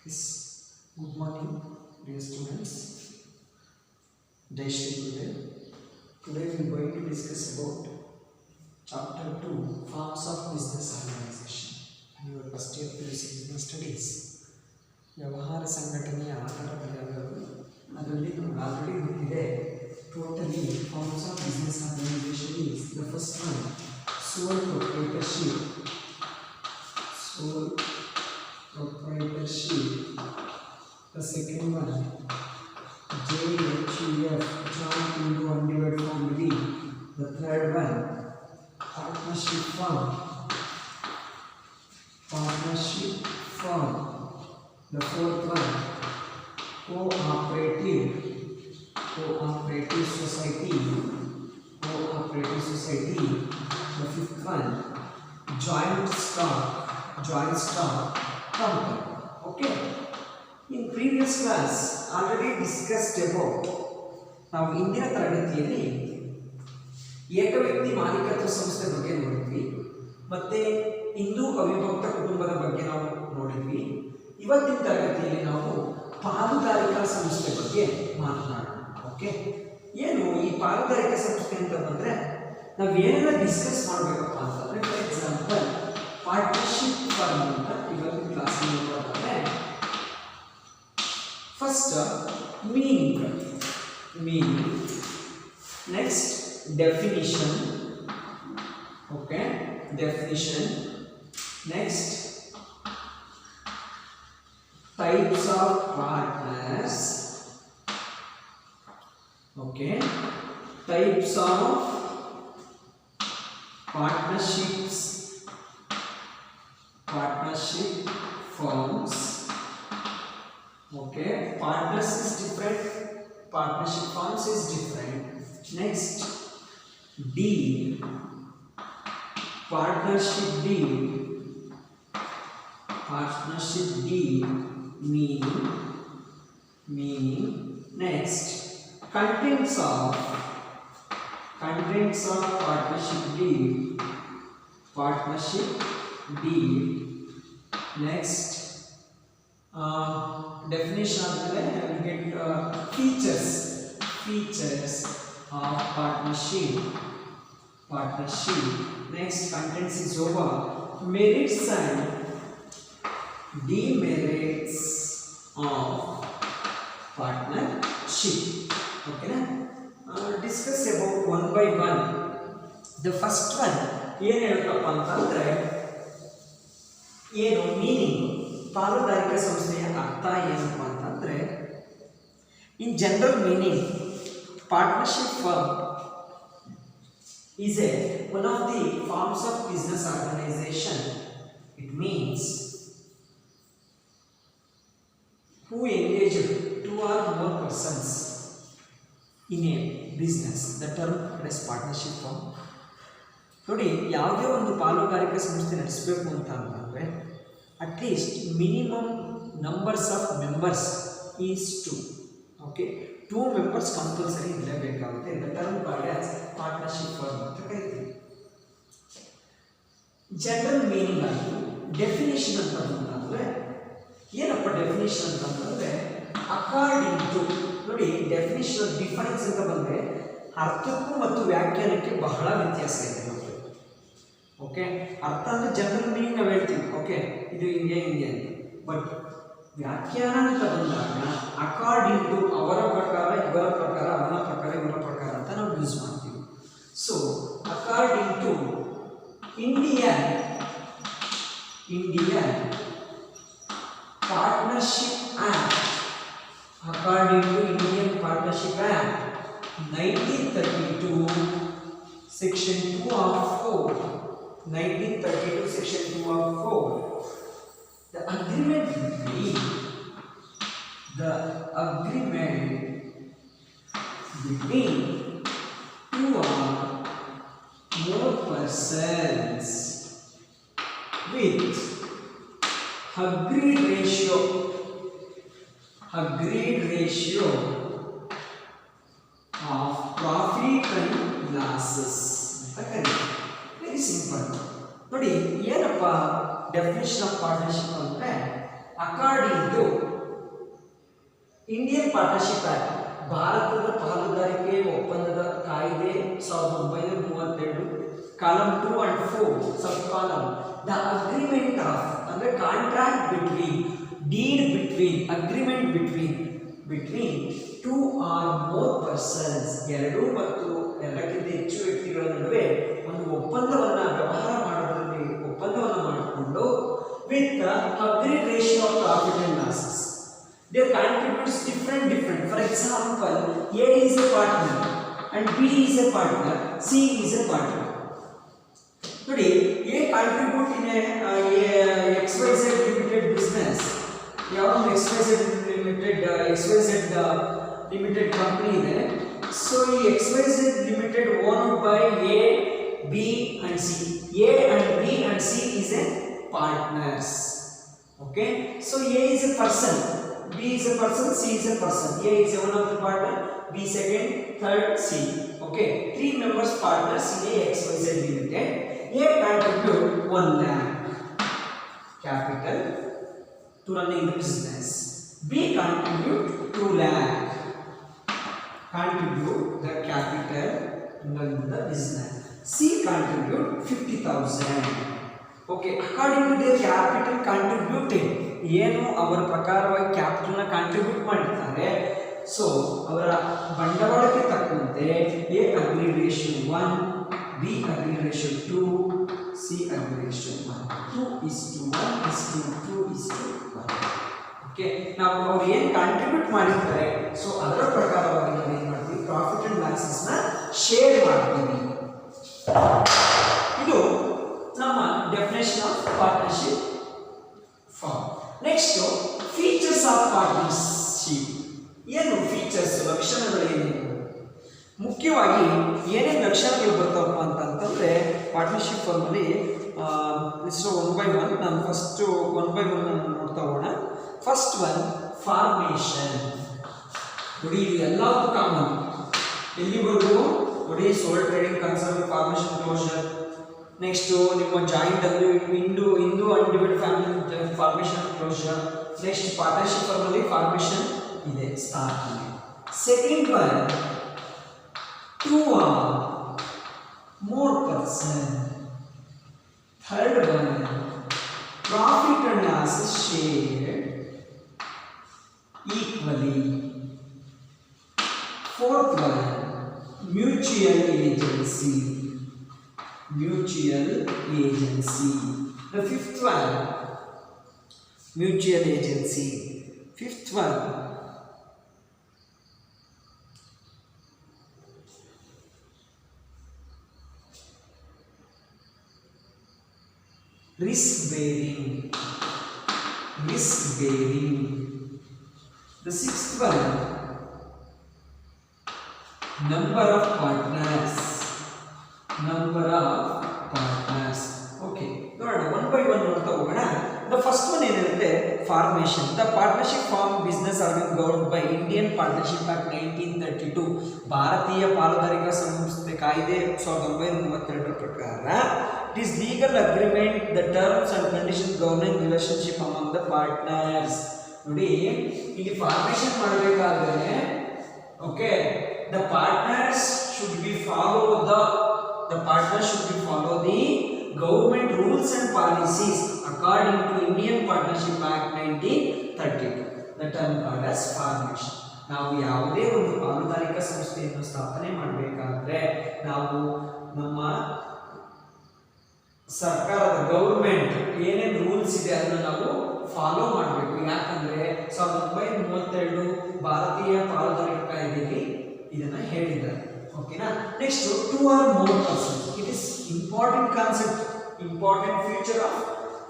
Yes. Good morning, dear students. Jai Shri Gurudev. Today we are going to discuss about chapter 2, Forms of Business Organization. Your first year PUC Business Studies. ವ್ಯವಹಾರ ಸಂಘಟನೆಯ ಆಧಾರಗಳು ಅದರಲ್ಲಿ ನಮಗೆ already ಗೊತ್ತಿದೆ. Totally forms of business organization is the first one, sole proprietorship. Sole proprietorship. The second one, JHUF, joint into undivided family. The third one, partnership firm. Partnership firm. The fourth one, cooperative society. Cooperative society. The fifth one, joint stock company. Okay. In previous class already discussed about ನಾವು ಇಂದಿನ ತರಗತಿಯಲ್ಲಿ ಏಕವ್ಯಕ್ತಿ ಮಾಲೀಕತ್ವ ಸಂಸ್ಥೆ ಬಗ್ಗೆ ನೋಡಿದ್ವಿ, ಮತ್ತೆ ಹಿಂದೂ ಅವಿಭಕ್ತ ಕುಟುಂಬದ ಬಗ್ಗೆ ನಾವು ನೋಡಿದ್ವಿ. ಇವತ್ತಿನ ತರಗತಿಯಲ್ಲಿ ನಾವು ಪಾಲುದಾರಿಕಾ ಸಂಸ್ಥೆ ಬಗ್ಗೆ ಮಾತನಾಡೋಣ. ಓಕೆ, ಏನು ಈ ಪಾಲುದಾರಿಕಾ ಸಂಸ್ಥೆ ಅಂತ ಬಂದರೆ ನಾವು ಏನೆಲ್ಲ ಡಿಸ್ಕಸ್ ಮಾಡಬೇಕಪ್ಪ ಅಂತಂದರೆ, ಫಾರ್ ಎಕ್ಸಾಂಪಲ್ ಪಾರ್ಟ್ನರ್ಶಿಪ್ ಫರ್ಮ್ ಅಂತ ಇವತ್ತಿನ ಕ್ಲಾಸಲ್ಲಿ ನೋಡೋದಾದರೆ, first meaning, next definition, okay, definition, next types of partners, okay, types of partnership firms. Okay, partners is different, partnership firms is different. Next, deal, partnership deal meaning. Next, contents of partnership deal. Next, definition of the we get features of partnership. Next, contents is over. Merits and demerits of partnership. Okay na? Discuss about one by one. The first one ಏನು ಹೇಳಪ್ಪ ಅಂತಂದ್ರೆ, ಏನು meaning, ಪಾಲುದಾರಿಕಾ ಸಂಸ್ಥೆಯ ಅರ್ಥ ಏನಪ್ಪ ಅಂತಂದರೆ, in general meaning partnership firm is one of the forms of business organization. It means who engage two or more persons in a business. The term is partnership firm. ನೋಡಿ, ಯಾವುದೇ ಒಂದು ಪಾಲುದಾರಿಕಾ ಸಂಸ್ಥೆ ನಡೆಸಬೇಕು ಅಂತ ಅಂತಂದರೆ at least minimum numbers of members is 2. Okay, 2 members compulsory ಇರಲೇಬೇಕಾಗುತ್ತೆ. The term called as partnership firm ಅಂತ ಕರಿತೀವಿ. ಜನರಲ್ ಮೀನಿಂಗ್ ಆಗಿ ಡೆಫಿನೇಷನ್ ಅಂತ ಬಂತಂದರೆ, ಏನಪ್ಪ ಡೆಫಿನೇಷನ್ ಅಂತಂದರೆ, ಅಕಾರ್ಡಿಂಗ್ ಟು, ನೋಡಿ ಡೆಫಿನೇಷನ್ ಡಿಫರೆನ್ಸ್ ಅಂತ ಬಂದರೆ ಅರ್ಥಕ್ಕೂ ಮತ್ತು ವ್ಯಾಖ್ಯಾನಕ್ಕೆ ಬಹಳ ವ್ಯತ್ಯಾಸ ಇದೆ ನಮಗೆ. ಓಕೆ, ಅರ್ಥ ಅಂದರೆ ಜನರಲ್ ಮೀನಿಂಗ್ ನಾವು ಹೇಳ್ತೀವಿ, ಓಕೆ ಇದು ಹಿಂಗೆ ಅಂತ. ಬಟ್ ವ್ಯಾಖ್ಯಾನ ಅಂತ ಬಂದಾಗ ಅಕಾರ್ಡಿಂಗ್ ಟು, ಅವರ ಪ್ರಕಾರ, ಇವರ ಪ್ರಕಾರ, ಅವನ ಪ್ರಕಾರ, ಇವರ ಪ್ರಕಾರ ಅಂತ ನಾವು ಯೂಸ್ ಮಾಡ್ತೀವಿ. So according to Indian partnership act, according to Indian partnership act 1932 section 2 of 4, 1932 section 2 of 4, the agreement between two or more persons with agreed ratio of profit and losses. Very simple. ನೋಡಿ ಏನಪ್ಪ definition of partnership ಅಂದರೆ, according to Indian partnership act, ಭಾರತದ ಪಾಲುದಾರಿಕೆ ಒಪ್ಪಂದದ ಕಾಯ್ದೆ 1932, column 2 and 4 sub column, the agreement of ಅಂದ್ರೆ contract between, deed between, agreement between 2 or more persons, 2 ಮತ್ತು ಎಲ್ಲಕ್ಕಿಂತ ಹೆಚ್ಚು ವ್ಯಕ್ತಿಗಳ ನಡುವೆ ಒಂದು ಒಪ್ಪಂದವನ್ನು ವ್ಯವಹಾರ ಮಾಡೋದ್ರಲ್ಲಿ ಒಪ್ಪಂದವನ್ನು ಮಾಡಿಕೊಂಡು with agreed ratio of profit and losses, their contributes different. For example, A is a partner and B is a partner, C is a partner. ನೋಡಿ, A contribute in a XYZ limited business. ಯಾವ XYZ limited company ಇದೆ. So ಈ XYZ limited owned by A, B and C. A and B and C is a partners. Okay, so A is a person, B is a person, C is a person. A is one of the partner, B second, third, C. Okay, 3 members partners in a XYZ limited. A contribute 1 lakh capital to running the business. B contribute 2 lakh contribute the capital to run the business. C contribute 50,000. Okay, according to their capital contributed, ಏನು ಅವರ ಪ್ರಕಾರವಾಗಿ ಕ್ಯಾಪಿಟಲ್ನ contribute ಮಾಡಿರ್ತಾರೆ, so ಅವರ ಬಂಡವಾಳಕ್ಕೆ ತಕ್ಕಂತೆ A agri ratio 1, B agri ratio 2, C agri ratio 1, 2:1:2:1. Okay, ನಾವು ಅವ್ರು ಏನು ಕಾಂಟ್ರಿಬ್ಯೂಟ್ ಮಾಡಿರ್ತಾರೆ, ಸೊ ಅದರ ಪ್ರಕಾರವಾಗಿ ನಾವು ಏನು ಮಾಡ್ತೀವಿ, ಪ್ರಾಫಿಟ್ ಅಂಡ್ ಲಾಸಸ್ನ ಶೇರ್ ಮಾಡ್ತೀವಿ. ಇದು ನಮ್ಮ definition of partnership firm. Next, features of partnership. ಏನು ಫೀಚರ್ಸ್, ಲಕ್ಷಣಗಳು ಏನೇನು? ಮುಖ್ಯವಾಗಿ ಏನೇನು ಲಕ್ಷಣಗಳು ಬರ್ತಾವಪ್ಪ ಅಂತಂತಂದರೆ ಪಾರ್ಟ್ನರ್ಶಿಪ್ ಫಾರ್ಮಲ್ಲಿ ಇಷ್ಟು 1 by 1. ನಾನು ಫಸ್ಟು 1 by 1 ನೋಡ್ತಾ ಹೋಗೋಣ. First one, formation. ನೋಡಿ, ಇದು ಎಲ್ಲದೂ ಕಾಮನ್. ಎಲ್ಲಿವರೆಗೂ ನೋಡಿ, sole trading concern, formation, closure. Next ನಿಮ್ಮ joint Hindu undivided family formation, closure. Next partnership formally formation ಇದೆ starting. Second one, 2 or more person. Third one, profit and loss is shared equally. Fourth one, mutual agency. The fifth one, mutual agency. Fifth one, risk bearing. The sixth one, number of partners. Okay, ನೋಡೋಣ 1 by 1 ನೋಡ್ತಾ ಹೋಗೋಣ. The first one ಏನಿರುತ್ತೆ, formation. The partnership firm business or bin governed by Indian partnership act 1932. ಭಾರತೀಯ ಪಾಲುದಾರಿಕಾ ಸಂಸ್ಥೆ ಕಾಯ್ದೆ 1932 ಪ್ರಕಾರ it is legal agreement, the terms and conditions governing relationship among the partners. ನೋಡಿ, ಇಲ್ಲಿ ಫಾರ್ಮೇಷನ್ ಮಾಡಬೇಕಾದ್ರೆ okay, the partners should be follow the partners should be follow the government rules and policies according to Indian Partnership Act 1932. The term called as formation. ನಾವು ಯಾವುದೇ ಒಂದು ಪಾಲುದಾರಿಕಾ ಸಂಸ್ಥೆಯನ್ನು ಸ್ಥಾಪನೆ ಮಾಡಬೇಕಾದ್ರೆ ನಾವು ನಮ್ಮ ಸರ್ಕಾರದ ಗೌರ್ಮೆಂಟ್ ಏನೇನು ರೂಲ್ಸ್ ಇದೆ ಅದನ್ನು ನಾವು ಫಾಲೋ ಮಾಡಬೇಕು. ಯಾಕಂದರೆ 1932 ಭಾರತೀಯ ಪಾಲುದಾರಿಕಾ ಕಾಯ್ದೆಯಲ್ಲಿ ಇದನ್ನು ಹೇಳಿದ್ದಾರೆ. ಓಕೆನಾ. Next, 2 or more persons. It is important concept, important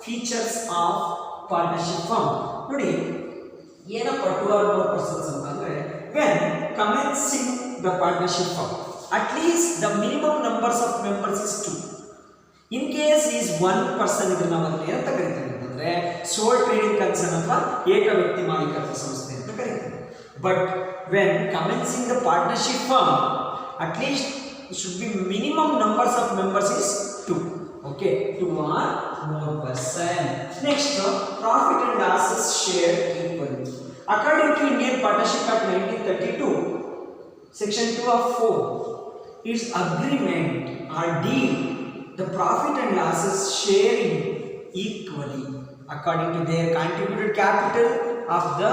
features of partnership firm. ನೋಡಿ, ಏನಪ್ಪ 2 or more persons ಅಂತಂದ್ರೆ, when commencing the partnership firm, at least the minimum numbers of members is 2. In case is 1 person, ಇದ್ರೆ ನಾವು ಅದನ್ನು ಏನಂತ ಕರಿತೀವಿ ಅಂತಂದ್ರೆ ಸೋಲ್ trading concern ಅಥವಾ ಏಕ ವ್ಯಕ್ತಿ ಮಾಲೀಕತ್ವ ಸಂಸ್ಥೆ ಅಂತ ಕರಿತೀವಿ. But when commencing the partnership firm, at least it should be minimum numbers of members is 2. Okay, 2 or more person. Next, profit and losses share equally. According to Indian partnership act 1932 section 2 of 4, its agreement or deal, the profit and losses sharing equally according to their contributed capital of the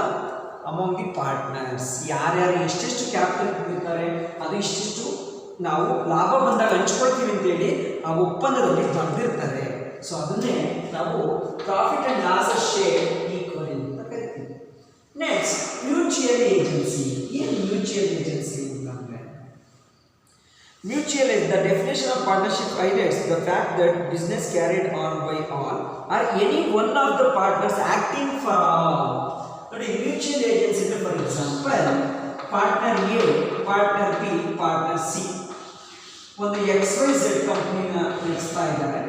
among the partners. ಯಾರ್ಯಾರು ಎಷ್ಟೆಷ್ಟು capital ಕೊಟ್ಟಿರ್ತಾರೆ ಅದು ಇಷ್ಟಿಷ್ಟು ನಾವು ಲಾಭ ಬಂದಾಗ ಹಂಚ್ಕೊಳ್ತೀವಿ ಅಂತೇಳಿ ಆ ಒಪ್ಪಂದದಲ್ಲಿ ಬರೆದಿರ್ತಾರೆ. ಸೊ ಅದನ್ನೇ ನಾವು profit and losses share equally ಅಂತ ಕರಿತೀವಿ. Next mutual agency. ಏನು ಮ್ಯೂಚುವಲ್ ಏಜೆನ್ಸಿ ಅಂತಂದ್ರೆ, mutual is the definition of partnership highlights the fact that business carried on by all or any one of the partners acting for all. ನೋಡಿ, mutual agency ಅಂದ್ರೆ for example partner A, partner B, partner C ಒಂದು XYZ ಕಂಪನಿನ ನಡೆಸ್ತಾ ಇದ್ದಾರೆ.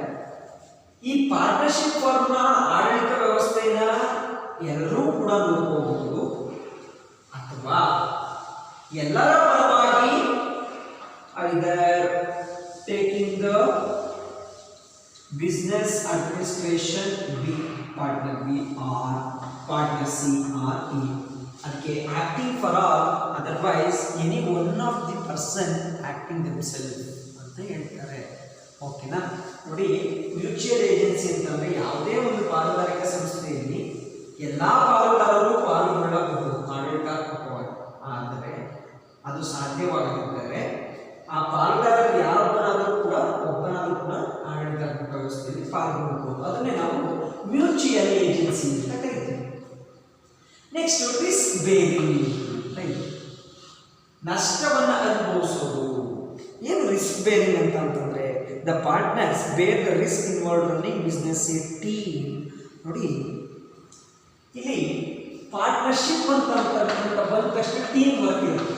ಈ partnership ಫಾರ್ಮ್ನ ಆಡಳಿತ ವ್ಯವಸ್ಥೆನ ಎಲ್ಲರೂ ಕೂಡ ನೋಡ್ಕೋಬಹುದು, ಅಥವಾ ಎಲ್ಲರ ಪರವಾಗಿ either taking the business administration B, partner B or partner C or E. ಅದಕ್ಕೆ acting for all, otherwise any one of the person acting themselves ಅಂತ ಹೇಳ್ತಾರೆ. ಓಕೆನಾ? ನೋಡಿ, ಮ್ಯೂಚುವಲ್ ಏಜೆನ್ಸಿ ಅಂತಂದ್ರೆ ಯಾವುದೇ ಒಂದು ಪಾಲುದಾರಿಕೆ ಸಂಸ್ಥೆಯಲ್ಲಿ ಎಲ್ಲಾ ಪಾಲುದಾರರು ಪಾಲ್ಗೊಳ್ಳಬಹುದು ಆಡಳಿತಾತ್ಮಕವಾಗಿ. ಆದರೆ ಅದು ಸಾಧ್ಯವಾಗದಿದ್ದರೆ ಆ ಪಾಲುದಾರರು ಯಾರೊಬ್ಬರಾದರೂ ಕೂಡ ಆಡಳಿತಾತ್ಮಕ ವ್ಯವಸ್ಥೆಯಲ್ಲಿ ಪಾಲ್ಗೊಳ್ಳಬಹುದು. ಅದನ್ನೇ ನಾವು ಮ್ಯೂಚುವಲ್ ಏಜೆನ್ಸಿ ಅಂತ ಕರಿತೀವಿ. ನೆಕ್ಸ್ಟ್ ರಿಸ್ಕ್ ಬೇರಿಂಗ್, ನಷ್ಟವನ್ನು ಅನುಭವಿಸೋದು. ಏನು ರಿಸ್ಕ್ ಬೇರಿಂಗ್ ಅಂತಂದ್ರೆ, the partners bear the risk involve running business a team. ನೋಡಿ, ಇಲ್ಲಿ ಪಾರ್ಟ್ನರ್ಶಿಪ್ ಅಂತ ಬಂದ ತಕ್ಷಣ ಟೀಮ್ ವರ್ಕ್ ಇರುತ್ತೆ.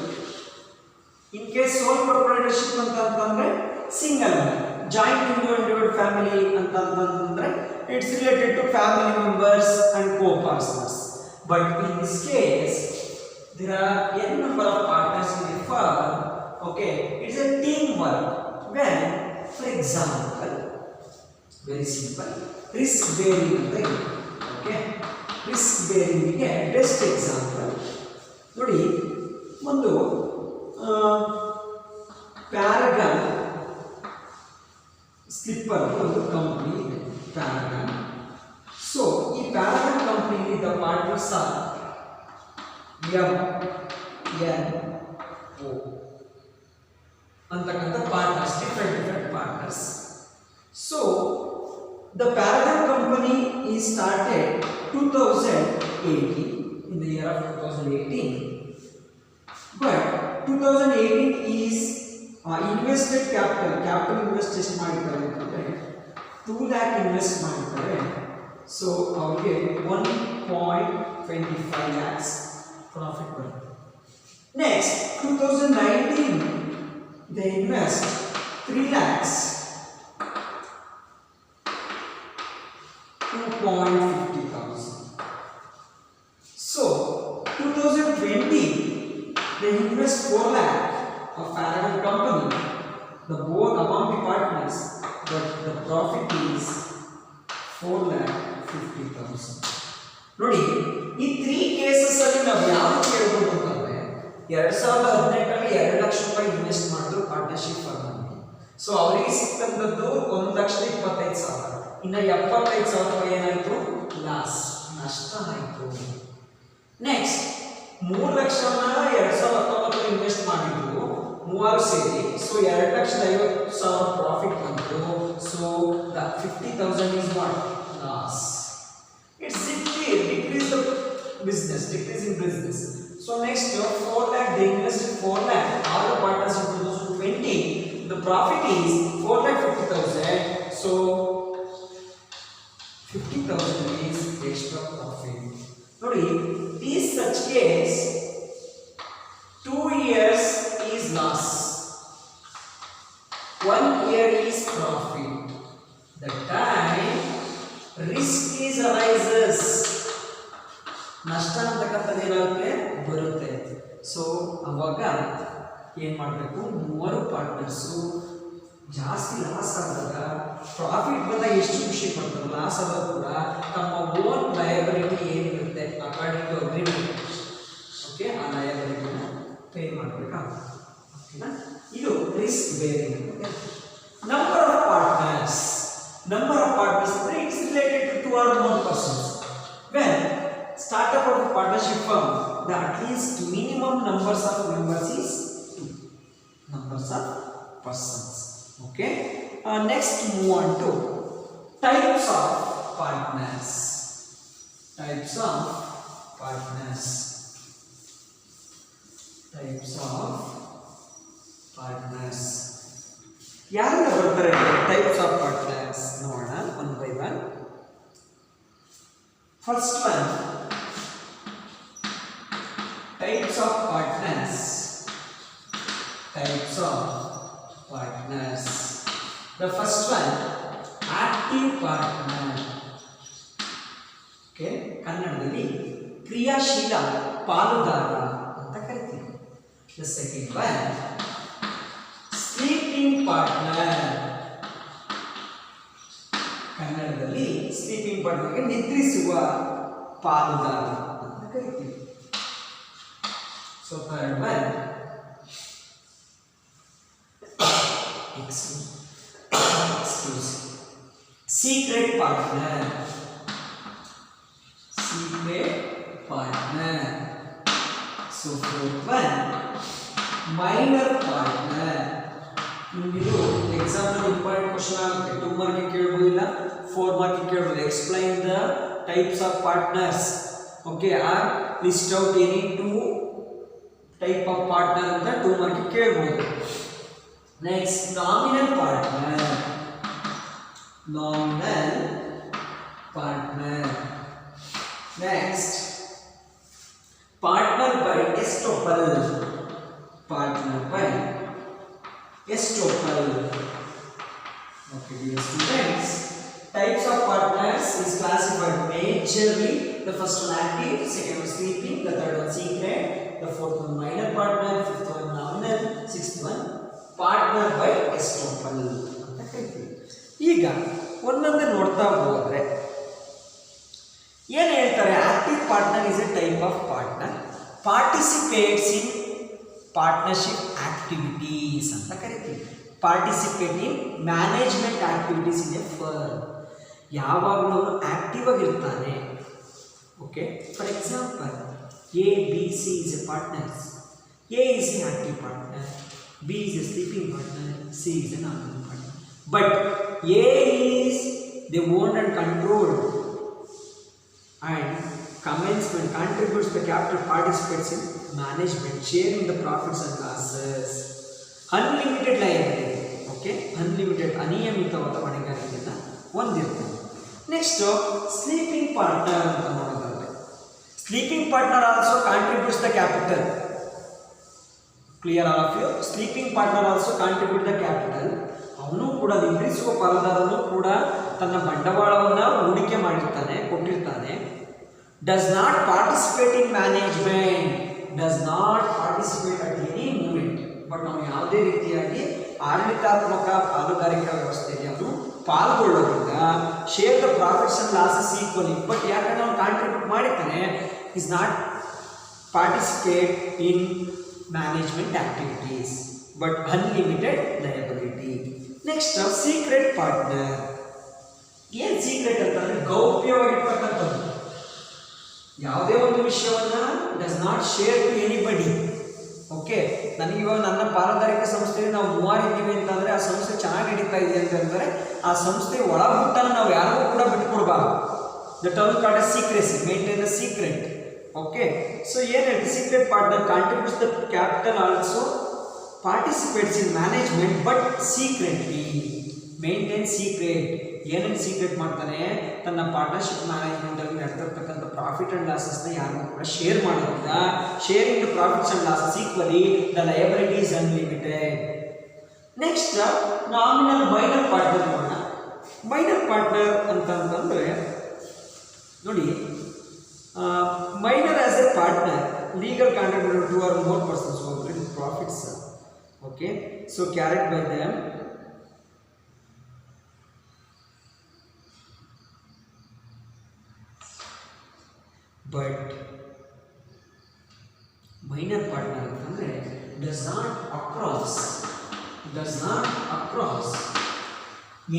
ಇನ್ ಕೇಸ್ ಸೋಲ್ ಪ್ರೊಪ್ರೈಟರ್ಶಿಪ್ ಅಂತಂದ್ರೆ ಸಿಂಗಲ್, ಜಾಯಿಂಟ್ ಇಂಡಿವಿಜುವಲ್ ಫ್ಯಾಮಿಲಿ ಅಂತಂದ್ರೆ it's related to family members and co partners. But in this case there are n number of partners in the firm. Okay, it's a team work. When, for example, very simple, risk bearing ಅಂತ ಇದೆ. Okay, risk bearing ಗೆ best example ನೋಡಿ, ಒಂದು ಪ್ಯಾರಗನ್ slipper ಒಂದು company ಇದೆ, ಪ್ಯಾರಗನ್. So ಈ Paragon ಕಂಪನಿಯಲ್ಲಿ the partners are MNO ಅಂತಕ್ಕಂಥ partners, different partners. So the Paragon company is started 2018, in the year of 2018. But 2018 is invested capital invest ಎಷ್ಟು ಮಾಡಿದ್ದಾರೆ ಅಂತಂದ್ರೆ 2 lakh ಇನ್ವೆಸ್ಟ್ ಮಾಡಿದ್ದಾರೆ. ಸೊ ಅವರಿಗೆ 1.25 lakhs ಪ್ರಾಫಿಟ್ ಬರುತ್ತೆ. Next 2019 they invest 3 lakhs, 2.50,000. So 2020 they invest 4 lakh of Paragon company, the both among the partners, but the profit is 4,50,000. ನೋಡಿ, ಈ 3 cases ಅಲ್ಲಿ ನಾವು ಯಾವುದು ಕೇಳಬಹುದು ಅಂತಂದ್ರೆ 2018 ಅಲ್ಲಿ 2 ಲಕ್ಷ ರೂಪಾಯಿ ಇನ್ವೆಸ್ಟ್ ಮಾಡಿದ್ರು ಪಾರ್ಟ್ನರ್ಶಿಪ್ ಫರ್ಮ್. ಸೊ ಅವರಿಗೆ ಸಿಕ್ಕಂತದ್ದು 1,25,000. ಇನ್ನು 75,000 ರೂಪಾಯಿ ಏನಾಯ್ತು? ಲಾಸ್, ನಷ್ಟ ಆಯ್ತು. ನೆಕ್ಸ್ಟ್ 3 ಲಕ್ಷನ 2019 ಇನ್ವೆಸ್ಟ್ ಮಾಡಿದ್ರು, 3 ಸೇರಿ. ಸೊ 2,50,000 ಪ್ರಾಫಿಟ್ ಬಂತು. So the 50,000 is what? Loss. It's decrease the business, decrease in business. So next 4 lakh they invested 4 lakh, all the partners in 2020, the profit is 4,50,000. So 50,000 is extra profit. Nodi, is such case 2 years is loss, 1 year is profit. The time risk is arises, ನಷ್ಟ ಅಂತಕ್ಕಂಥದ್ದು ಏನಾಗುತ್ತೆ? ಬರುತ್ತೆ. So ಅವಾಗ ಏನು ಮಾಡಬೇಕು? 3 partners ಜಾಸ್ತಿ loss ಆದಾಗ, profit ಬಂದಾಗ ಎಷ್ಟು ಖುಷಿ ಪಡ್ತಾರೆ, ಲಾಸ್ ಆದಾಗ ಕೂಡ ತಮ್ಮ own liability parties, it is related to 2 or more persons. When startup of a partnership firm, the at least minimum numbers of members is 2 numbers of persons. Okay. Next, move on to types of partners. Types of partners. Types of partners. ಯಾರೆಲ್ಲ ಬರ್ತಾರೆ types of partners ನೋಡೋಣ one by one. First one, types of partners. Types of partners. The first one, active partner. Okay, ಕನ್ನಡದಲ್ಲಿ ಕ್ರಿಯಾಶೀಲ ಪಾಲುದಾರ ಅಂತ ಕರಿತೀವಿ. The second one, sleeping partner. ಕನ್ನಡದಲ್ಲಿ sleeping ಪಾರ್ಟ್ನರ್ಗೆ ನಿದ್ರಿಸುವ ಪಾಲುದಾರ ಅಂತ ಕರಿತೀವಿ. So third one, secret partner. Secret partner. So fourth one, minor partner. ಇದು ಎಕ್ಸಾಂಪಲ್ ಇಂಪಾರ್ಟೆಂಟ್ ಕ್ವಶನ್ ಆಗುತ್ತೆ. 2 ಮಾರ್ಕ್ ಕೇಳಬಹುದು, ಇಲ್ಲ 4 ಮಾರ್ಕ್ ಕೇಳಬಹುದು. Explain the types of partners. Okay, or list out any 2 type of partner ಅಂತ 2 mark ಕೇಳಬಹುದು. Next, nominal partner. Nominal partner. Next, partner by estoppel. Partner by estoppel. Okay, dear students, types of partners is classified majorly. The first one active, second one sleeping, the third one secret, the fourth one minor partner, fifth one nominal, sixth one partner by estoppel. ಈಗ ಒಂದೊಂದೇ ನೋಡ್ತಾ ಹೋದ್ರೆ ಏನು ಹೇಳ್ತಾರೆ? Active partner is A type of partner, participates in partnership activities ಅಂತ ಕರಿತೀವಿ. Participate in management activities in a firm. ಯಾವಾಗಲೂ active ಆಗಿರ್ತಾನೆ. Okay, for example, A B C is A partners. A is A active partner, B is A sleeping partner, C is A nominal partner. But A is they own and controlled and commencement, contributes the capital, participates in management, sharing the profits and losses, unlimited liability. Okay, unlimited ಅನಿಯಮಿತವಾದ ಹೊಣೆಗಾರಿಕೆಯನ್ನು ಹೊಂದಿರ್ತಾರೆ. Next, sleeping partner ಅಂತ ನೋಡೋದಾದ್ರೆ, sleeping partner also contributes the capital. Clear all of you? Sleeping partner also contribute the capital. ಅವನು ಕೂಡ ನಿದ್ರಿಸುವ ಪಾಲುದಾರನು ಕೂಡ ತನ್ನ ಬಂಡವಾಳವನ್ನು ಹೂಡಿಕೆ ಮಾಡಿರ್ತಾನೆ, ಕೊಟ್ಟಿರ್ತಾನೆ. Does not participate in management, does not participate at any moment. But ನಾವು ಯಾವುದೇ ರೀತಿಯಾಗಿ ಆಡಳಿತಾತ್ಮಕ ಪಾಲುದಾರಿಕಾ ವ್ಯವಸ್ಥೆಯಲ್ಲಿ ಅವನು ಪಾಲ್ಗೊಳ್ಳೋದ್ರಿಂದ share the profits and losses equally. But ಯಾಕಂದ್ರೆ ಅವನು ಕಾಂಟ್ರಿಬ್ಯೂಟ್ ಮಾಡಿರ್ತಾನೆ, is not participate in management activities, but unlimited liability. Next, secret partner. ಏನು ಸೀಕ್ರೆಟ್ ಅಂತಂದರೆ ಗೌಪ್ಯವಾಗಿರ್ತಕ್ಕಂಥದ್ದು. ಯಾವುದೇ ಒಂದು ವಿಷಯವನ್ನು does not share to anybody. Okay, ನನಗಿವಾಗ ನನ್ನ ಪಾಲುದಾರಿಕೆ ಸಂಸ್ಥೆಯಲ್ಲಿ ನಾವು 3 ಇದ್ದೀವಿ ಅಂತಂದರೆ ಆ ಸಂಸ್ಥೆ ಚೆನ್ನಾಗಿ ನಡೀತಾ ಇದೆ ಅಂತಂದರೆ ಆ ಸಂಸ್ಥೆ ಒಳಗುಟ್ಟನ್ನು ನಾವು ಯಾರಿಗೂ ಕೂಡ ಬಿಟ್ಕೊಡ್ಬಾರ್ದು. The term called a secrecy, maintain the secret. Okay, so ಏನು ಹೇಳ್ತೀವಿ? Secret partner contributes the capital, also participates in management but secretly, maintain secret. ಏನೇನು ಸೀಕ್ರೆಟ್ ಮಾಡ್ತಾನೆ? ತನ್ನ ಪಾರ್ಟ್ನರ್ಶಿಪ್ ಮ್ಯಾನೇಜ್ಮೆಂಟಲ್ಲಿ ನಡೆದಿರ್ತಕ್ಕಂಥ ಪ್ರಾಫಿಟ್ ಆ್ಯಂಡ್ ಲಾಸಸ್ನ ಯಾರಿಗೂ ಕೂಡ ಶೇರ್ ಮಾಡೋದಿಲ್ಲ. Sharing the profits and losses equally, the liability is unlimited. Next, nominal minor partner ನೋಡೋಣ. Minor partner ಅಂತಂತಂದರೆ ನೋಡಿ, minor as a partner, legal contributor to 2 or more persons who have written profits. Okay, so carried by them. But minor partner ಅಂತಂದ್ರೆ does not across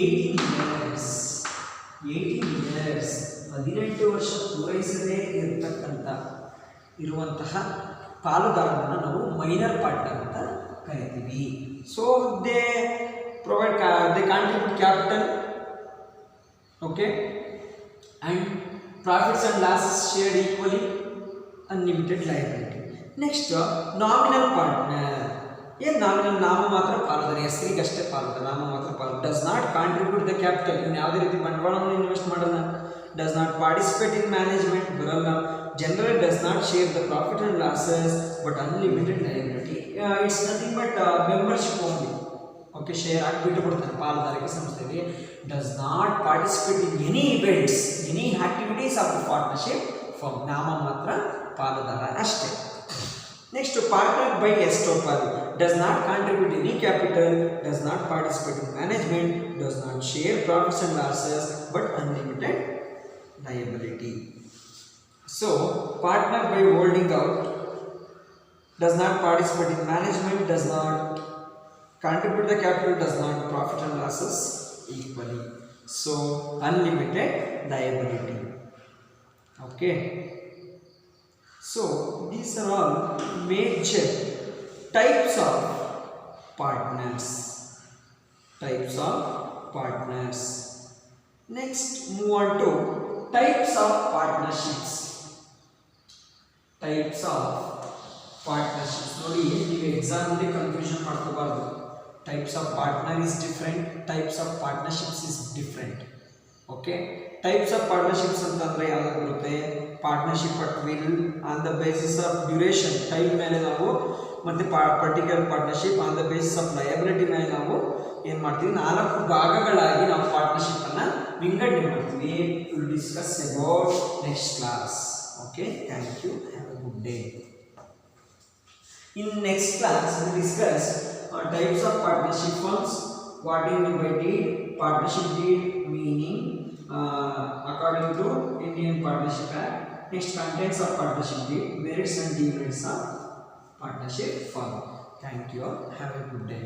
18 years 18 years 18 ವರ್ಷ ಪೂರೈಸದೇ ಇರುವಂತಹ ಪಾಲುದಾರರನ್ನು ನಾವು minor partner ಅಂತ ಕರಿತೀವಿ. So they contribute capital, okay, and profits and losses shared equally, unlimited liability. Next, nominal partner. ಏನು nominal? ನಾಮ ಮಾತ್ರ ಪಾಲುದಾರ, ಹೆಸರಿಗಷ್ಟೇ ಪಾಲುದಾರ, ನಾಮ ಮಾತ್ರ ಪಾಲುದಾರ. Does not contribute the capital, ಇನ್ನು ಯಾವುದೇ ರೀತಿ ಬಂಡವಾಳವನ್ನು ಇನ್ವೆಸ್ಟ್ ಮಾಡಲ್ಲ. Does not participate in management, ಬರಲ್ಲ. General does not share the profit and losses but unlimited liability. It's nothing but membership only. Okay, share ಆಗಿಬಿಟ್ಟು ಕೊಡ್ತಾರೆ ಪಾಲುದಾರಿಕೆ ಸಂಸ್ಥೆಯಲ್ಲಿ. Does not participate in any events, any activities of the partnership firm. ನಾಮ ಮಾತ್ರ ಪಾಲುದಾರ ಅಷ್ಟೇ. Next, partner by estoppel. Does not contribute any capital, does not participate in management, does not share profits and losses but unlimited liability. So partner by holding out, does not participate in management, does not contribute the capital, does not profit and losses equally. So unlimited liability. Okay, so these are all major types of partners. Next, move on to types of partnerships. ನೋಡಿ, ನೀವು ಎಕ್ಸಾಮಲ್ಲಿ confusion ಮಾಡ್ಕೋಬಾರ್ದು. Types of partner is different, types of partnerships is different. Okay, types of partnerships ಅಂತಂದರೆ ಯಾವ್ದು ಬರುತ್ತೆ? Partnership at will on the basis of duration, time ಮೇಲೆ ನಾವು, ಮತ್ತು particular partnership on the basis of liability ಮೇಲೆ ನಾವು ಏನು ಮಾಡ್ತೀವಿ? 4 ಭಾಗಗಳಾಗಿ ನಾವು ಪಾರ್ಟ್ನರ್ಶಿಪ್ಪನ್ನು ವಿಂಗಡಣೆ ಮಾಡ್ತೀವಿ. Will discuss about next class. Okay, thank you, have a good day. In next class, we will discuss types of partnership firms, what is meant by deed, partnership deed meaning according to Indian Partnership Act. Next, contents of partnership deed, merits and demerits of partnership firm. Thank you all. Have a good day.